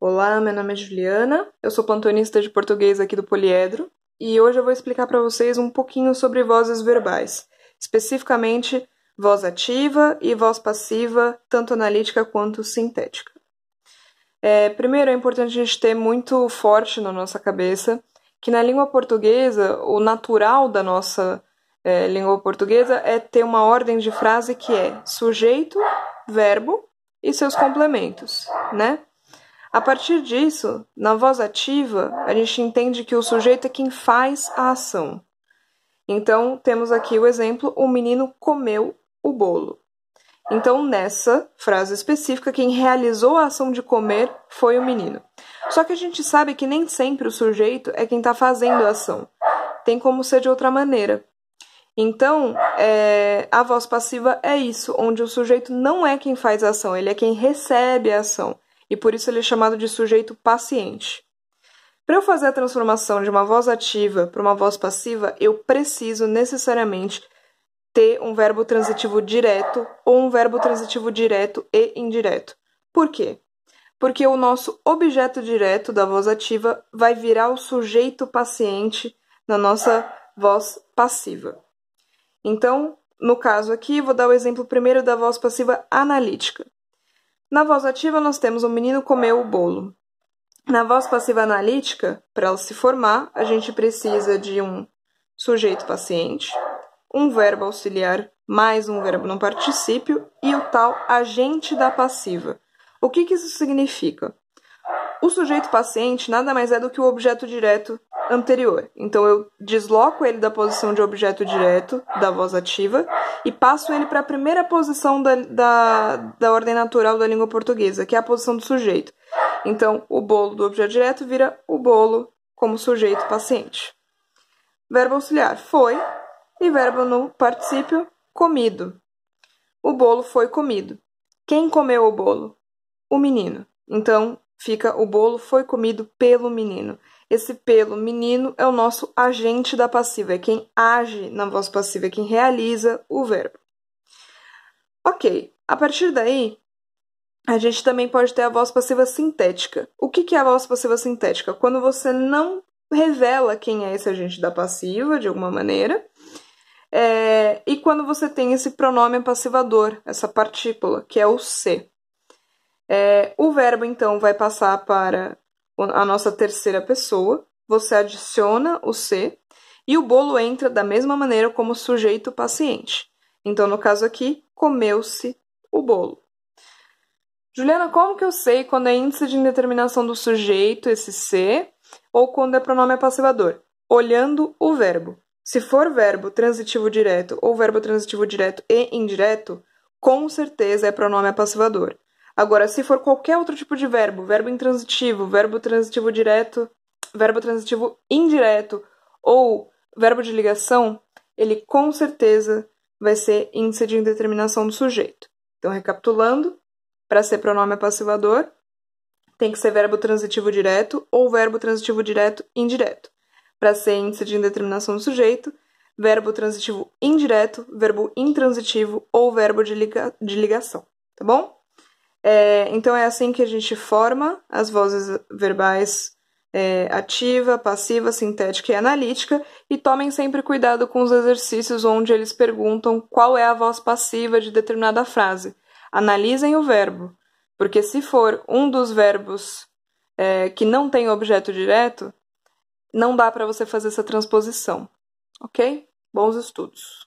Olá, meu nome é Juliana, eu sou plantonista de português aqui do Poliedro e hoje eu vou explicar para vocês um pouquinho sobre vozes verbais, especificamente voz ativa e voz passiva, tanto analítica quanto sintética. Primeiro, é importante a gente ter muito forte na nossa cabeça que na língua portuguesa, o natural da nossa língua portuguesa é ter uma ordem de frase que é sujeito, verbo e seus complementos, né? A partir disso, na voz ativa, a gente entende que o sujeito é quem faz a ação. Então, temos aqui o exemplo, o menino comeu o bolo. Então, nessa frase específica, quem realizou a ação de comer foi o menino. Só que a gente sabe que nem sempre o sujeito é quem está fazendo a ação. Tem como ser de outra maneira. Então, a voz passiva é isso, onde o sujeito não é quem faz a ação, ele é quem recebe a ação. E por isso ele é chamado de sujeito paciente. Para eu fazer a transformação de uma voz ativa para uma voz passiva, eu preciso necessariamente ter um verbo transitivo direto ou um verbo transitivo direto e indireto. Por quê? Porque o nosso objeto direto da voz ativa vai virar o sujeito paciente na nossa voz passiva. Então, no caso aqui, vou dar o exemplo primeiro da voz passiva analítica. Na voz ativa, nós temos o menino comeu o bolo. Na voz passiva analítica, para ela se formar, a gente precisa de um sujeito paciente, um verbo auxiliar mais um verbo no particípio e o tal agente da passiva. O que isso significa? O sujeito paciente nada mais é do que o objeto direto anterior. Então, eu desloco ele da posição de objeto direto da voz ativa e passo ele para a primeira posição da ordem natural da língua portuguesa, que é a posição do sujeito. Então, o bolo do objeto direto vira o bolo como sujeito paciente. Verbo auxiliar, foi, e verbo no particípio, comido. O bolo foi comido. Quem comeu o bolo? O menino. Então, fica o bolo foi comido pelo menino. Esse pelo menino é o nosso agente da passiva, é quem age na voz passiva, é quem realiza o verbo. Ok, a partir daí, a gente também pode ter a voz passiva sintética. O que é a voz passiva sintética? Quando você não revela quem é esse agente da passiva, de alguma maneira, e quando você tem esse pronome passivador, essa partícula, que é o se. O verbo, então, vai passar para a nossa terceira pessoa, você adiciona o se, e o bolo entra da mesma maneira como sujeito paciente. Então, no caso aqui, comeu-se o bolo. Juliana, como que eu sei quando é índice de indeterminação do sujeito, esse se, ou quando é pronome passivador? Olhando o verbo. Se for verbo transitivo direto ou verbo transitivo direto e indireto, com certeza é pronome passivador. Agora, se for qualquer outro tipo de verbo, verbo intransitivo, verbo transitivo direto, verbo transitivo indireto ou verbo de ligação, ele com certeza vai ser índice de indeterminação do sujeito. Então, recapitulando, para ser pronome passivador, tem que ser verbo transitivo direto ou verbo transitivo direto indireto. Para ser índice de indeterminação do sujeito, verbo transitivo indireto, verbo intransitivo ou verbo de ligação, tá bom? Então, é assim que a gente forma as vozes verbais ativa, passiva, sintética e analítica, e tomem sempre cuidado com os exercícios onde eles perguntam qual é a voz passiva de determinada frase. Analisem o verbo, porque se for um dos verbos que não tem objeto direto, não dá para você fazer essa transposição, ok? Bons estudos!